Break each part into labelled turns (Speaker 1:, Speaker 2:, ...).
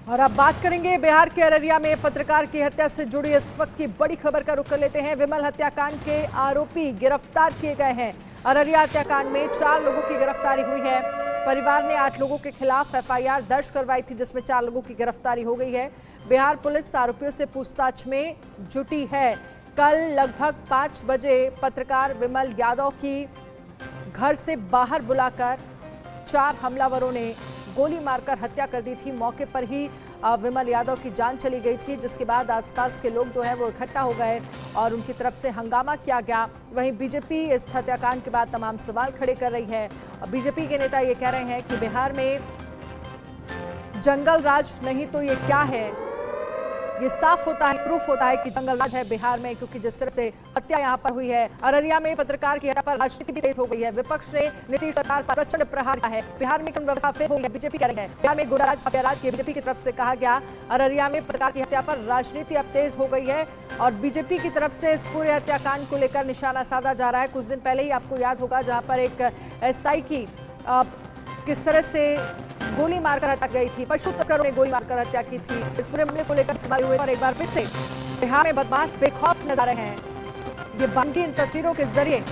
Speaker 1: और अब बात करेंगे बिहार के अररिया में पत्रकार की हत्या से जुड़ी इस वक्त की बड़ी खबर का रुख कर लेते हैं। विमल हत्याकांड के आरोपी गिरफ्तार किए गए हैं। अररिया हत्याकांड में 4 लोगों की गिरफ्तारी हुई है। परिवार ने 8 लोगों के खिलाफ एफआईआर दर्ज करवाई थी, जिसमें 4 लोगों की गिरफ्तारी हो गई है। बिहार पुलिस आरोपियों से पूछताछ में जुटी है। कल लगभग 5 बजे पत्रकार विमल यादव की घर से बाहर बुलाकर 4 हमलावरों ने गोली मारकर हत्या कर दी थी। मौके पर ही विमल यादव की जान चली गई थी, जिसके बाद आसपास के लोग जो है वो इकट्ठा हो गए और उनकी तरफ से हंगामा किया गया। वहीं बीजेपी इस हत्याकांड के बाद तमाम सवाल खड़े कर रही है। और बीजेपी के नेता ये कह रहे हैं कि बिहार में जंगल राज नहीं तो ये क्या है। ये साफ होता है, प्रूफ होता है कि जंगल राज है बिहार में, क्योंकि जिस तरह से हत्या यहां पर हुई है। अररिया में पत्रकार की हत्या पर राजनीति भी तेज हो गई है। विपक्ष ने नीतीश सरकार पर प्रचंड प्रहार किया है। बिहार में कानून व्यवस्था फेल हो गई है, बीजेपी कह रही है। बिहार में गुंडाराज माफियाराज की बीजेपी की तरफ से कहा गया। अररिया में पत्रकार की हत्या पर राजनीति अब तेज हो गई है और बीजेपी की तरफ से इस पूरे हत्याकांड को लेकर निशाना साधा जा रहा है। कुछ दिन पहले ही आपको याद होगा, जहां पर एक एसआई की किस तरह से गोली मारकर हत्या गई थी, पशु तस्करों ने गोली मारकर हत्या की थी। इस पूरे मामले को लेकर सवाल हुए और एक बार फिर से बिहार में बदमाश बेखौफ नजर आ रहे हैं। ये बानगी इन तस्वीरों के जरिए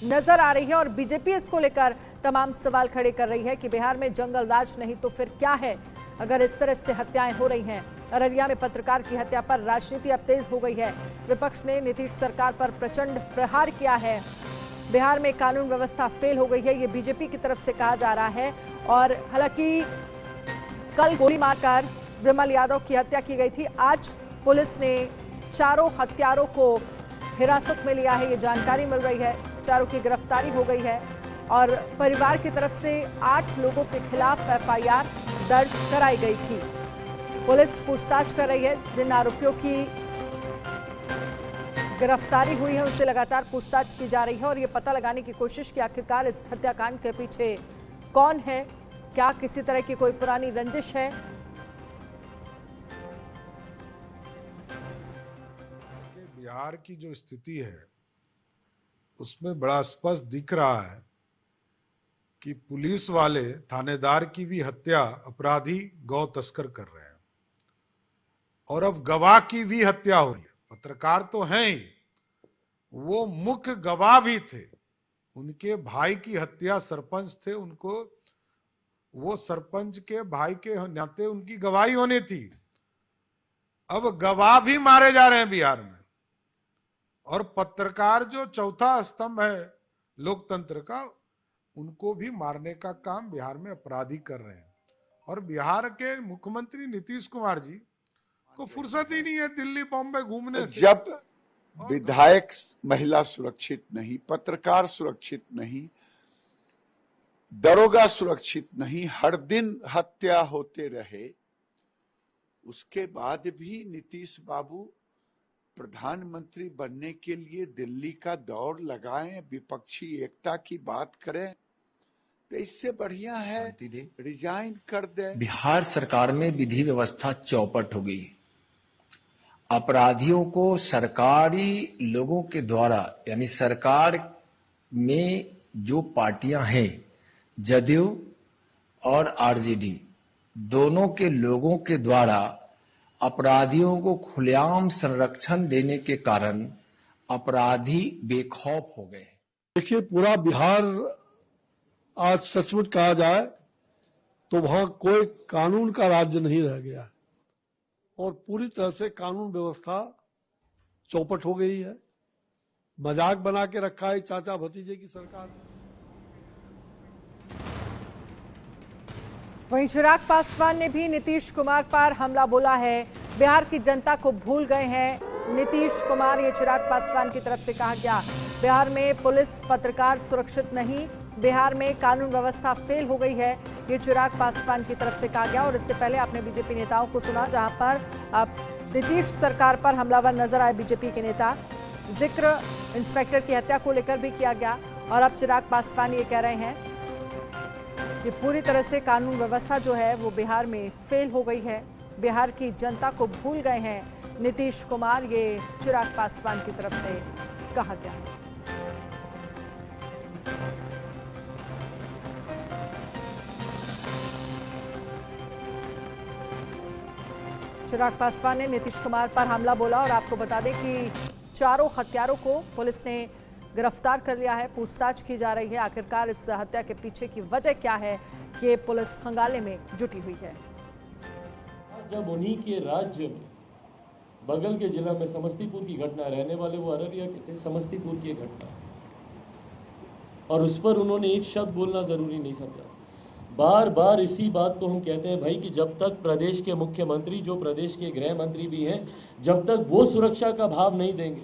Speaker 1: नजर आ रही है और बीजेपी इसको लेकर तमाम सवाल खड़े कर रही है कि बिहार में जंगल राज नहीं तो फिर क्या है, अगर इस तरह से हत्याएं हो रही हैं। अररिया में पत्रकार की हत्या पर राजनीति अब तेज हो गई है। विपक्ष ने नीतीश सरकार पर प्रचंड प्रहार किया है। बिहार में कानून व्यवस्था फेल हो गई है, ये बीजेपी की तरफ से कहा जा रहा है। और हालांकि कल गोली मारकर विमल यादव की हत्या की गई थी। आज पुलिस ने चारों हत्यारों को हिरासत में लिया है, ये जानकारी मिल रही है। चारों की गिरफ्तारी हो गई है और परिवार की तरफ से 8 लोगों के खिलाफ एफआईआर दर्ज कराई गई थी। पुलिस पूछताछ कर रही है। जिन आरोपियों की गिरफ्तारी हुई है उनसे लगातार पूछताछ की जा रही है और ये पता लगाने की कोशिश कि आखिरकार इस हत्याकांड के पीछे कौन है, क्या किसी तरह की कोई पुरानी रंजिश है।
Speaker 2: बिहार की जो स्थिति है उसमें बड़ा स्पष्ट दिख रहा है कि पुलिस वाले थानेदार की भी हत्या अपराधी गौ तस्कर कर रहे हैं और अब गवाह की भी हत्या हो रही है। पत्रकार तो हैं ही, वो मुख्य गवाह भी थे। उनके भाई की हत्या सरपंच थे, उनको वो सरपंच के भाई के नाते उनकी गवाही होनी थी। अब गवाह भी मारे जा रहे हैं बिहार में और पत्रकार जो चौथा स्तंभ है लोकतंत्र का, उनको भी मारने का काम बिहार में अपराधी कर रहे हैं। और बिहार के मुख्यमंत्री नीतीश कुमार जी को फुर्सत ही नहीं है दिल्ली बॉम्बे घूमने से।
Speaker 3: जब विधायक महिला सुरक्षित नहीं, पत्रकार सुरक्षित नहीं, दरोगा सुरक्षित नहीं, हर दिन हत्या होते रहे, उसके बाद भी नीतीश बाबू प्रधानमंत्री बनने के लिए दिल्ली का दौड़ लगाएं, विपक्षी एकता की बात करें, तो इससे बढ़िया है रिजाइन कर दे।
Speaker 4: बिहार सरकार में विधि व्यवस्था चौपट हो गई। अपराधियों को सरकारी लोगों के द्वारा, यानी सरकार में जो पार्टियां हैं, जदयू और आरजेडी, दोनों के लोगों के द्वारा अपराधियों को खुलेआम संरक्षण देने के कारण अपराधी बेखौफ हो गए।
Speaker 5: देखिए, पूरा बिहार आज सचमुच कहा जाए तो वहां कोई कानून का राज्य नहीं रह गया है और पूरी तरह से कानून व्यवस्था चौपट हो गई है। मजाक बना के रखा है चाचा भतीजे की सरकार।
Speaker 1: वहीं चिराग पासवान ने भी नीतीश कुमार पर हमला बोला है। बिहार की जनता को भूल गए हैं नीतीश कुमार, ये चिराग पासवान की तरफ से कहा गया। बिहार में पुलिस पत्रकार सुरक्षित नहीं, बिहार में कानून व्यवस्था फेल हो गई है, ये चिराग पासवान की तरफ से कहा गया। और इससे पहले आपने बीजेपी नेताओं को सुना, जहां पर नीतीश सरकार पर हमलावर नजर आए बीजेपी के नेता। जिक्र इंस्पेक्टर की हत्या को लेकर भी किया गया और अब चिराग पासवान ये कह रहे हैं कि पूरी तरह से कानून व्यवस्था जो है वो बिहार में फेल हो गई है, बिहार की जनता को भूल गए हैं नीतीश कुमार, ये चिराग पासवान की तरफ से कहा गया है। चिराग पासवान ने नीतीश कुमार पर हमला बोला और आपको बता दें कि चारों हत्यारों को पुलिस ने गिरफ्तार कर लिया है। पूछताछ की जा रही है आखिरकार इस हत्या के पीछे की वजह क्या है, ये पुलिस खंगाले में जुटी हुई है।
Speaker 6: जब उन्हीं के राज्य में बगल के जिला में समस्तीपुर की घटना, रहने वाले वो अररिया के थे, समस्तीपुर की घटना, और उस पर उन्होंने एक शब्द बोलना जरूरी नहीं समझा। बार बार इसी बात को हम कहते हैं भाई कि जब तक प्रदेश के मुख्यमंत्री, जो प्रदेश के गृह मंत्री भी हैं, जब तक वो सुरक्षा का भाव नहीं देंगे,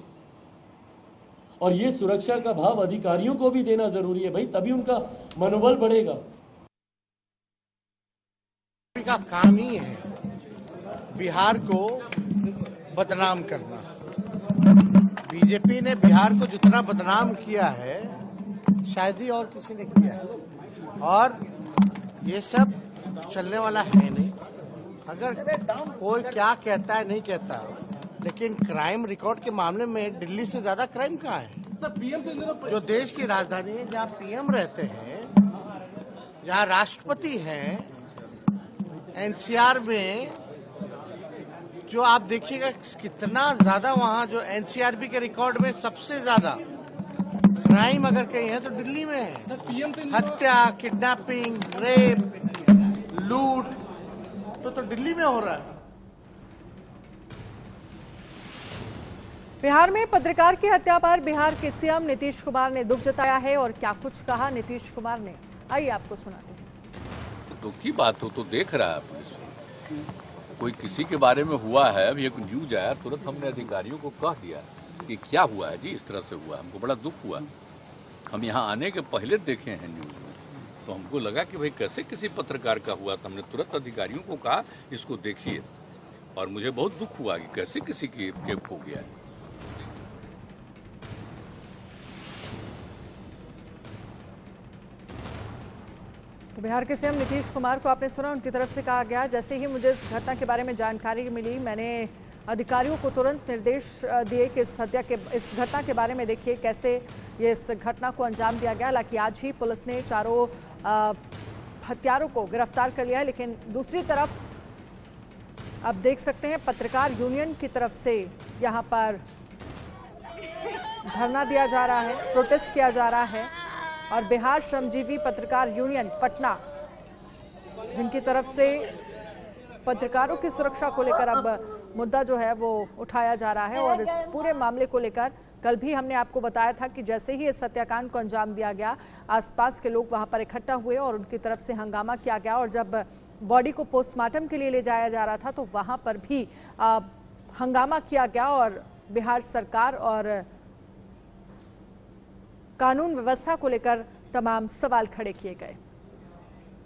Speaker 6: और ये सुरक्षा का भाव अधिकारियों को भी देना जरूरी है भाई, तभी उनका मनोबल बढ़ेगा।
Speaker 7: का काम ही है बिहार को बदनाम करना। बीजेपी ने बिहार को जितना बदनाम किया है शायद ही और किसी ने किया है, और ये सब चलने वाला है नहीं। अगर कोई क्या कहता है नहीं कहता, लेकिन क्राइम रिकॉर्ड के मामले में दिल्ली से ज्यादा क्राइम कहाँ है? जो देश की राजधानी है, जहाँ पीएम रहते हैं, जहाँ राष्ट्रपति हैं, एनसीआर में जो आप देखिएगा कितना ज्यादा, वहाँ जो एनसीआरबी के रिकॉर्ड में सबसे ज्यादा क्राइम अगर कहीं है तो दिल्ली में है। हत्या, किडनैपिंग, रेप, लूट तो दिल्ली में हो रहा है।
Speaker 1: बिहार में पत्रकार की हत्या पर बिहार के सीएम नीतीश कुमार ने दुख जताया है और क्या कुछ कहा नीतीश कुमार ने, आइए आपको सुनाते हैं।
Speaker 8: दुख की बात हो तो देख रहा है पुलिस, कोई किसी के बारे में हुआ है, अभी एक न्यूज आया, तुरंत हमने अधिकारियों को कह दिया कि क्या हुआ है जी, इस तरह से हुआ, हमको बड़ा दुख हुआ। हम यहाँ आने के पहले देखे हैं न्यूज में, तो हमको लगा कि भाई कैसे किसी पत्रकार का हुआ, तो हमने तुरंत अधिकारियों को कहा इसको देखिए, और मुझे बहुत दुख हुआ कि कैसे किसी की केप हो गया है।
Speaker 1: तो बिहार के सीएम नीतीश कुमार को आपने सुना, उनकी तरफ से कहा गया, जैसे ही मुझे इस घटना के बारे में जानकारी मिली, मैंने अधिकारियों को तुरंत निर्देश दिए कि इस घटना के बारे में देखिए कैसे ये इस घटना को अंजाम दिया गया। हालांकि आज ही पुलिस ने चारों हत्यारों को गिरफ्तार कर लिया है, लेकिन दूसरी तरफ आप देख सकते हैं पत्रकार यूनियन की तरफ से यहाँ पर धरना दिया जा रहा है, प्रोटेस्ट किया जा रहा है, और बिहार श्रमजीवी पत्रकार यूनियन पटना, जिनकी तरफ से पत्रकारों की सुरक्षा को लेकर अब मुद्दा जो है वो उठाया जा रहा है। और इस पूरे मामले को लेकर कल भी हमने आपको बताया था कि जैसे ही इस हत्याकांड को अंजाम दिया गया, आसपास के लोग वहां पर इकट्ठा हुए और उनकी तरफ से हंगामा किया गया, और जब बॉडी को पोस्टमार्टम के लिए ले जाया जा रहा था तो वहां पर भी हंगामा किया गया और बिहार सरकार और कानून व्यवस्था को लेकर तमाम सवाल खड़े किए गए।